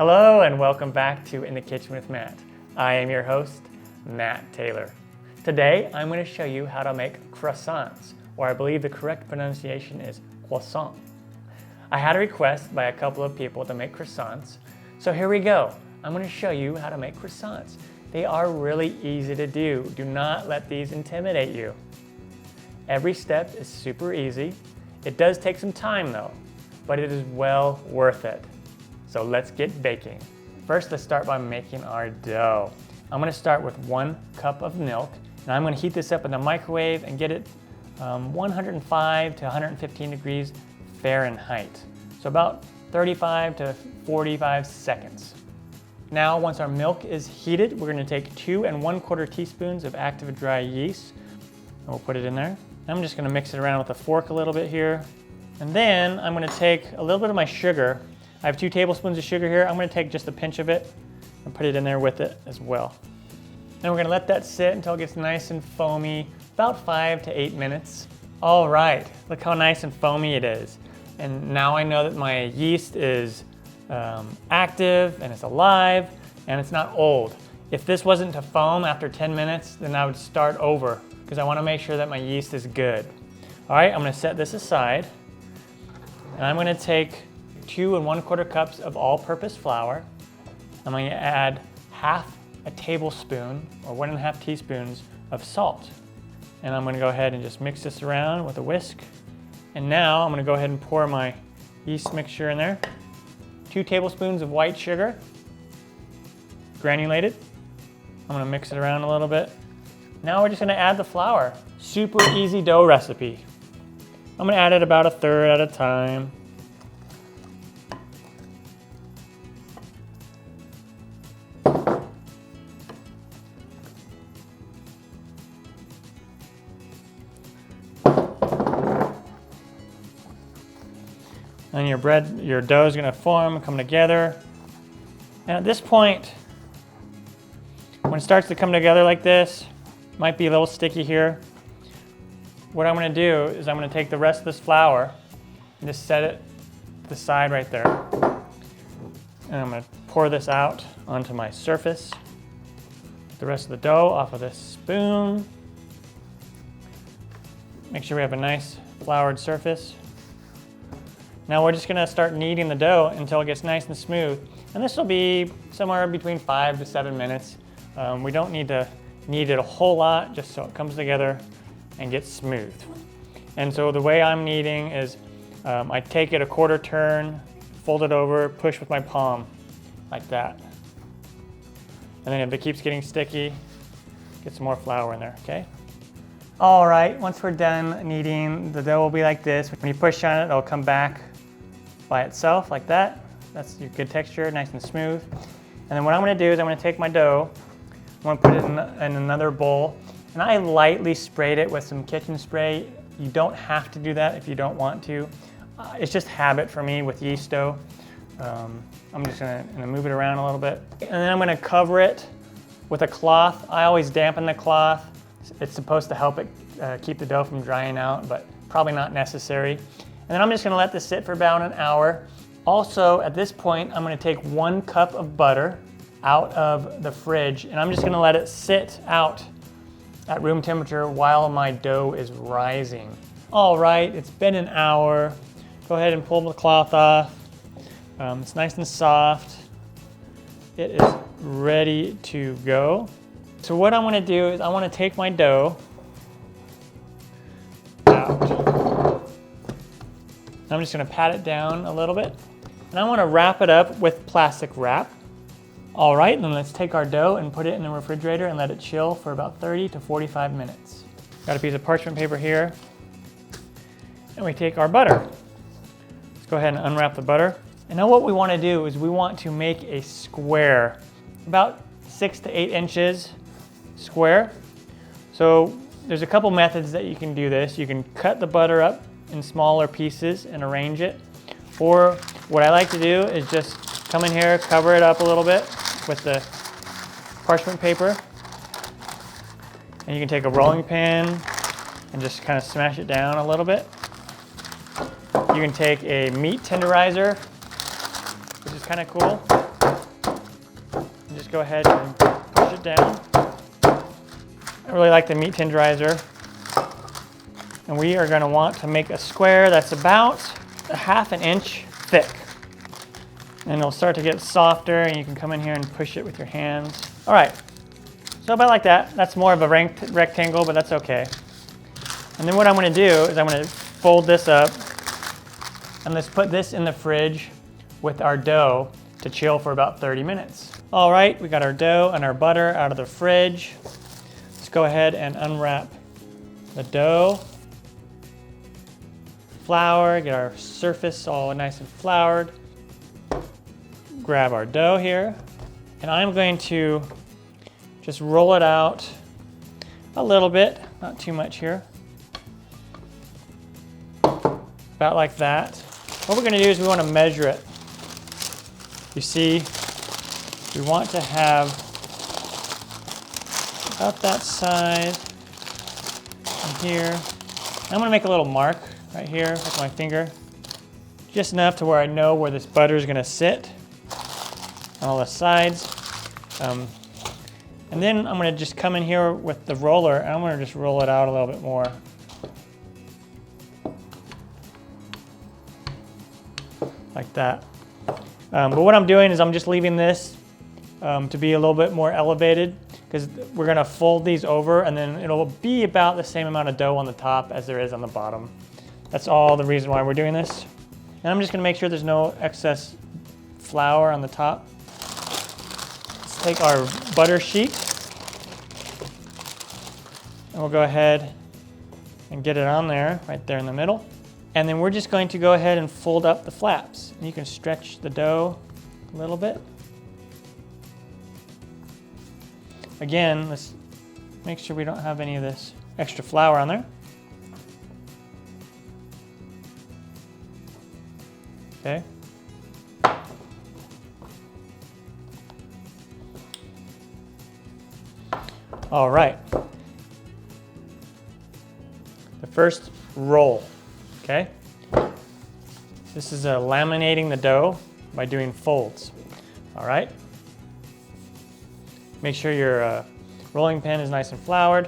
Hello and welcome back to In the Kitchen with Matt. I am your host, Matt Taylor. Today I'm going to show you how to make croissants, or I believe the correct pronunciation is croissant. I had a request by a couple of people to make croissants, so here we go. I'm going to show you how to make croissants. They are really easy to do. Do not let these intimidate you. Every step is super easy. It does take some time though, but it is well worth it. So let's get baking. First, let's start by making our dough. I'm gonna start with 1 cup of milk, and I'm gonna heat this up in the microwave and get it 105 to 115 degrees Fahrenheit. So about 35 to 45 seconds. Now, once our milk is heated, we're gonna take 2 1/4 teaspoons of active dry yeast, and we'll put it in there. I'm just gonna mix it around with a fork a little bit here. And then I'm gonna take a little bit of my sugar. I have 2 tablespoons of sugar here. I'm gonna take just a pinch of it and put it in there with it as well. Then we're gonna let that sit until it gets nice and foamy, about 5 to 8 minutes. All right, look how nice and foamy it is. And now I know that my yeast is active and it's alive and it's not old. If this wasn't to foam after 10 minutes, then I would start over because I wanna make sure that my yeast is good. All right, I'm gonna set this aside and I'm gonna take 2 1/4 cups of all-purpose flour. I'm going to add half a tablespoon or 1.5 teaspoons of salt. And I'm going to go ahead and just mix this around with a whisk. And now I'm going to go ahead and pour my yeast mixture in there. 2 tablespoons of white sugar, granulated. I'm going to mix it around a little bit. Now we're just going to add the flour. Super easy dough recipe. I'm going to add it about 1/3 at a time. And your dough is gonna form and come together. And at this point, when it starts to come together like this, it might be a little sticky here. What I'm gonna do is I'm gonna take the rest of this flour and just set it to the side right there. And I'm gonna pour this out onto my surface. Get the rest of the dough off of this spoon. Make sure we have a nice floured surface. Now we're just gonna start kneading the dough until it gets nice and smooth. And this will be somewhere between 5 to 7 minutes. We don't need to knead it a whole lot, just so it comes together and gets smooth. And so the way I'm kneading is I take it a 1/4 turn, fold it over, push with my palm, like that. And then if it keeps getting sticky, get some more flour in there, okay? All right, once we're done kneading, the dough will be like this. When you push on it, it'll come back by itself like that. That's your good texture, nice and smooth. And then what I'm gonna do is I'm gonna take my dough, I'm gonna put it in another bowl, and I lightly sprayed it with some kitchen spray. You don't have to do that if you don't want to. It's just habit for me with yeast dough. I'm just gonna move it around a little bit. And then I'm gonna cover it with a cloth. I always dampen the cloth. It's supposed to help it keep the dough from drying out, but probably not necessary. And then I'm just gonna let this sit for about an hour. Also, at this point, I'm gonna take 1 cup of butter out of the fridge, and I'm just gonna let it sit out at room temperature while my dough is rising. All right, it's been an hour. Go ahead and pull the cloth off. It's nice and soft. It is ready to go. So what I wanna do is I wanna take my dough out. I'm just gonna pat it down a little bit. And I wanna wrap it up with plastic wrap. All right, then let's take our dough and put it in the refrigerator and let it chill for about 30 to 45 minutes. Got a piece of parchment paper here. And we take our butter. Let's go ahead and unwrap the butter. And now what we wanna do is we want to make a square, about 6 to 8 inches square. So there's a couple methods that you can do this. You can cut the butter up in smaller pieces and arrange it. Or what I like to do is just come in here, cover it up a little bit with the parchment paper. And you can take a rolling pin and just kind of smash it down a little bit. You can take a meat tenderizer, which is kind of cool. just go ahead and push it down. I really like the meat tenderizer. And we are going to want to make a square that's about a ½ inch thick. And it'll start to get softer, and you can come in here and push it with your hands. All right, so about like that. That's more of a rectangle, but that's okay. And then what I'm going to do is I'm going to fold this up, and let's put this in the fridge with our dough to chill for about 30 minutes. All right, we got our dough and our butter out of the fridge. Let's go ahead and unwrap the dough. Flour, get our surface all nice and floured. Grab our dough here, and I'm going to just roll it out a little bit, not too much here. About like that. What we're going to do is we want to measure it. You see, we want to have about that size and here. I'm going to make a little mark right here with my finger, just enough to where I know where this butter is going to sit on all the sides. And then I'm going to just come in here with the roller, and I'm going to just roll it out a little bit more. Like that. But what I'm doing is I'm just leaving this to be a little bit more elevated, because we're going to fold these over, and then it'll be about the same amount of dough on the top as there is on the bottom. That's all the reason why we're doing this. And I'm just going to make sure there's no excess flour on the top. Let's take our butter sheet, and we'll go ahead and get it on there, right there in the middle. And then we're just going to go ahead and fold up the flaps. And you can stretch the dough a little bit. Again, let's make sure we don't have any of this extra flour on there. Okay. All right. The first roll, okay? This is laminating the dough by doing folds, all right? Make sure your rolling pin is nice and floured.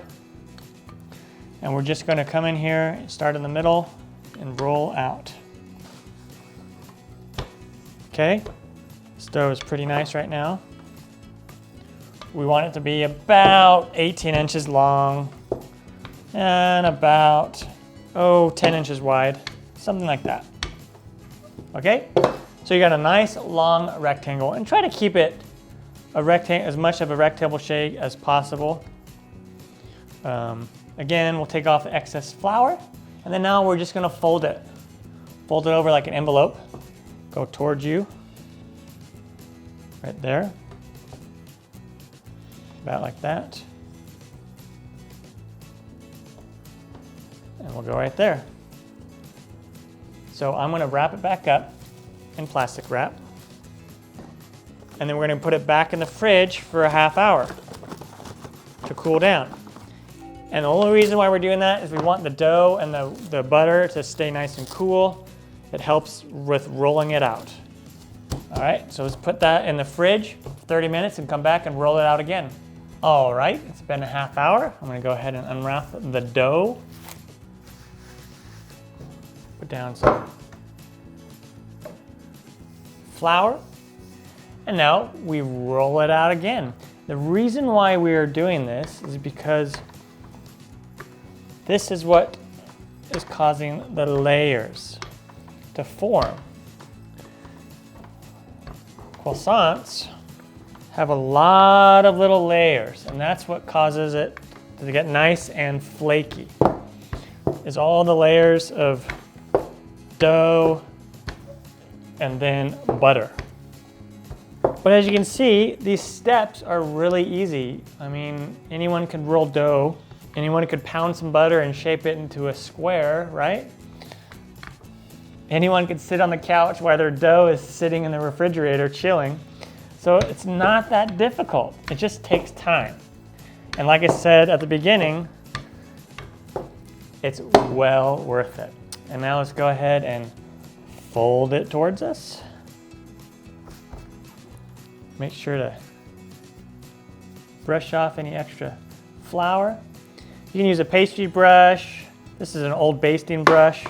And we're just gonna come in here, start in the middle, and roll out. Okay, this dough is pretty nice right now. We want it to be about 18 inches long and about, 10 inches wide, something like that. Okay, so you got a nice long rectangle, and try to keep it as much of a rectangle shape as possible. Again, we'll take off the excess flour, and then now we're just gonna fold it. Fold it over like an envelope. Go towards you, right there, about like that. And we'll go right there. So I'm gonna wrap it back up in plastic wrap, and then we're gonna put it back in the fridge for a ½ hour to cool down. And the only reason why we're doing that is we want the dough and the butter to stay nice and cool. It helps with rolling it out. All right, so let's put that in the fridge for 30 minutes and come back and roll it out again. All right, it's been a ½ hour. I'm gonna go ahead and unwrap the dough. Put down some flour. And now we roll it out again. The reason why we are doing this is because this is what is causing the layers to form. Croissants have a lot of little layers, and that's what causes it to get nice and flaky, is all the layers of dough and then butter. But as you can see, these steps are really easy. I mean, anyone could roll dough, anyone could pound some butter and shape it into a square, right? Anyone could sit on the couch while their dough is sitting in the refrigerator chilling. So it's not that difficult. It just takes time. And like I said at the beginning, it's well worth it. And now let's go ahead and fold it towards us. Make sure to brush off any extra flour. You can use a pastry brush. This is an old basting brush.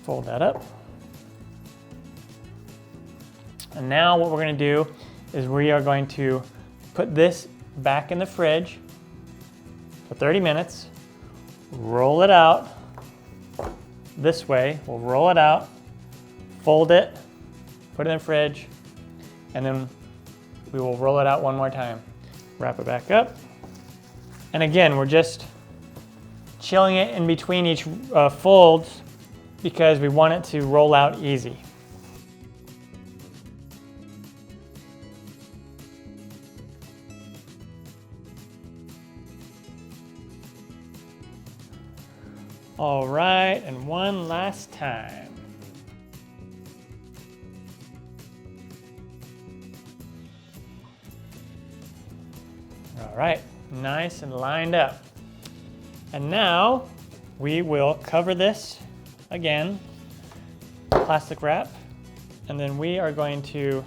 Fold that up. And now what we're going to do is we are going to put this back in the fridge for 30 minutes, roll it out this way. We'll roll it out, fold it, put it in the fridge, and then we will roll it out one more time. Wrap it back up. And again, we're just chilling it in between each folds because we want it to roll out easy. All right, and one last time. All right, nice and lined up. And now we will cover this again, plastic wrap, and then we are going to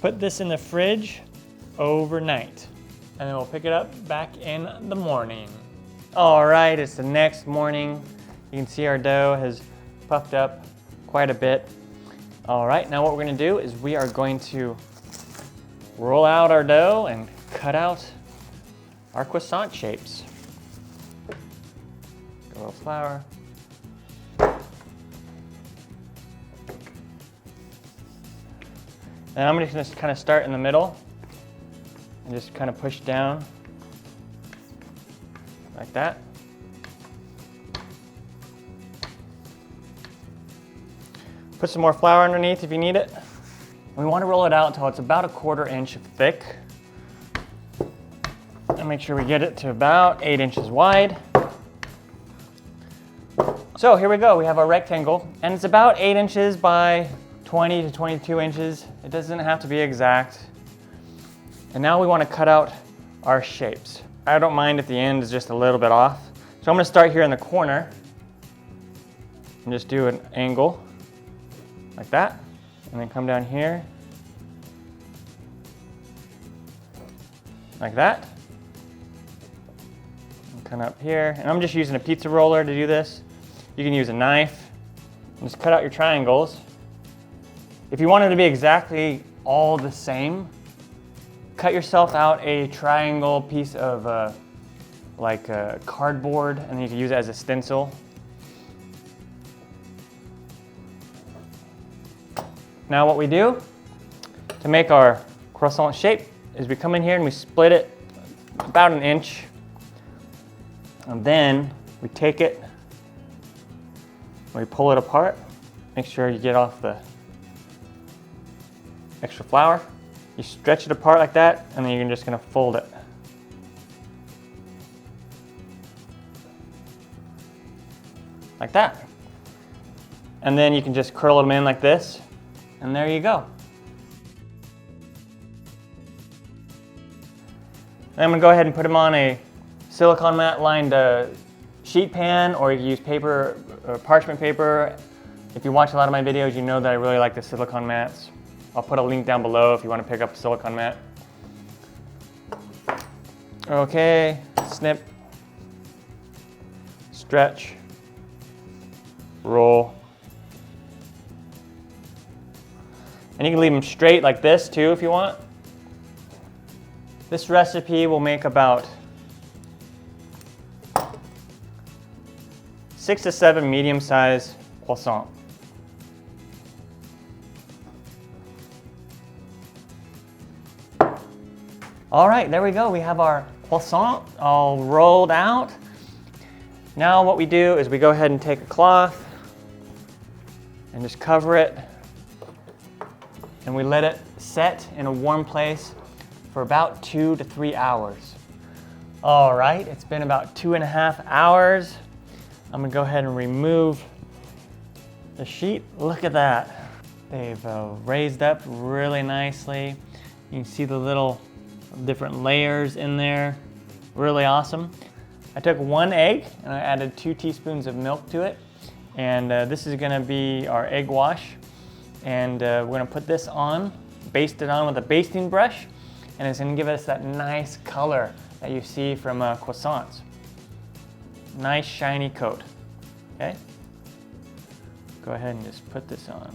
put this in the fridge overnight. And then we'll pick it up back in the morning. All right, it's the next morning. You can see our dough has puffed up quite a bit. All right, now what we're gonna do is we are going to roll out our dough and cut out our croissant shapes. A little flour. And I'm just gonna kind of start in the middle and just kind of push down like that. Put some more flour underneath if you need it. We want to roll it out until it's about 1/4 inch thick. And make sure we get it to about 8 inches wide. So here we go, we have our rectangle, and it's about 8 inches by 20 to 22 inches. It doesn't have to be exact. And now we want to cut out our shapes. I don't mind if the end is just a little bit off. So I'm going to start here in the corner and just do an angle like that, and then come down here like that, and come up here. And I'm just using a pizza roller to do this. You can use a knife and just cut out your triangles. If you want it to be exactly all the same, cut yourself out a triangle piece of like cardboard, and then you can use it as a stencil. Now what we do to make our croissant shape is we come in here and we split it about 1 inch. And then we take it, we pull it apart. Make sure you get off the extra flour. You stretch it apart like that, and then you're just gonna fold it. Like that. And then you can just curl them in like this. And there you go. And I'm gonna go ahead and put them on a silicone mat lined sheet pan, or you can use paper, parchment paper. If you watch a lot of my videos, you know that I really like the silicone mats. I'll put a link down below if you want to pick up a silicone mat. Okay, snip, stretch, roll. And you can leave them straight like this too if you want. This recipe will make about 6 to 7 medium-sized croissants. All right, there we go. We have our croissant all rolled out. Now what we do is we go ahead and take a cloth and just cover it, and we let it set in a warm place for about 2 to 3 hours. All right, it's been about 2.5 hours. I'm gonna go ahead and remove the sheet. Look at that. They've raised up really nicely. You can see the little different layers in there. Really awesome. I took 1 egg and I added 2 teaspoons of milk to it. And this is gonna be our egg wash. And we're gonna put this on, baste it on with a basting brush. and it's gonna give us that nice color that you see from croissants. Nice shiny coat, okay? Go ahead and just put this on.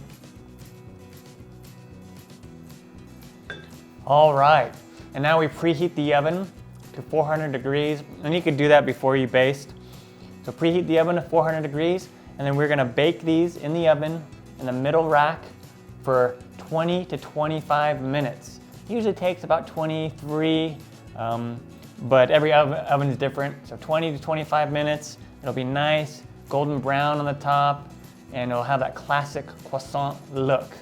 All right, and now we preheat the oven to 400 degrees, and you could do that before you baste. So preheat the oven to 400 degrees, and then we're gonna bake these in the oven in the middle rack for 20 to 25 minutes. Usually takes about 23, but every oven is different. So 20 to 25 minutes, it'll be nice, golden brown on the top, and it'll have that classic croissant look.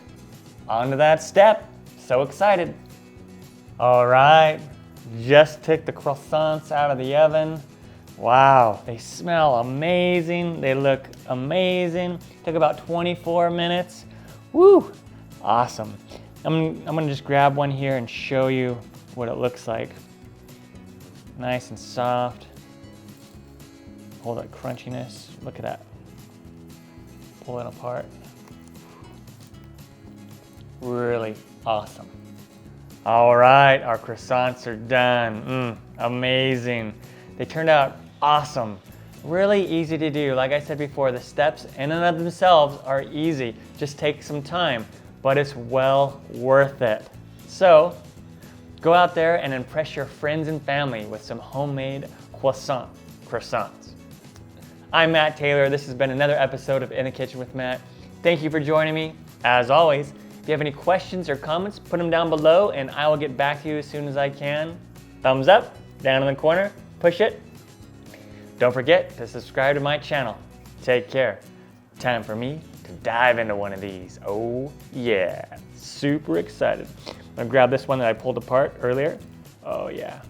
On to that step, so excited. All right, just took the croissants out of the oven. Wow, they smell amazing. They look amazing. Took about 24 minutes. Woo, awesome. I'm gonna just grab one here and show you what it looks like. Nice and soft. Hold that crunchiness. Look at that. Pull it apart. Really awesome. All right, our croissants are done. Amazing. They turned out awesome. Really easy to do. Like I said before, the steps in and of themselves are easy. Just take some time, but it's well worth it. So go out there and impress your friends and family with some homemade croissants. I'm Matt Taylor. This has been another episode of In the Kitchen with Matt. Thank you for joining me. As always, if you have any questions or comments, put them down below and I will get back to you as soon as I can. Thumbs up, down in the corner, push it. Don't forget to subscribe to my channel. Take care. Time for me to dive into one of these. Oh yeah, super excited. I'm gonna grab this one that I pulled apart earlier. Oh yeah.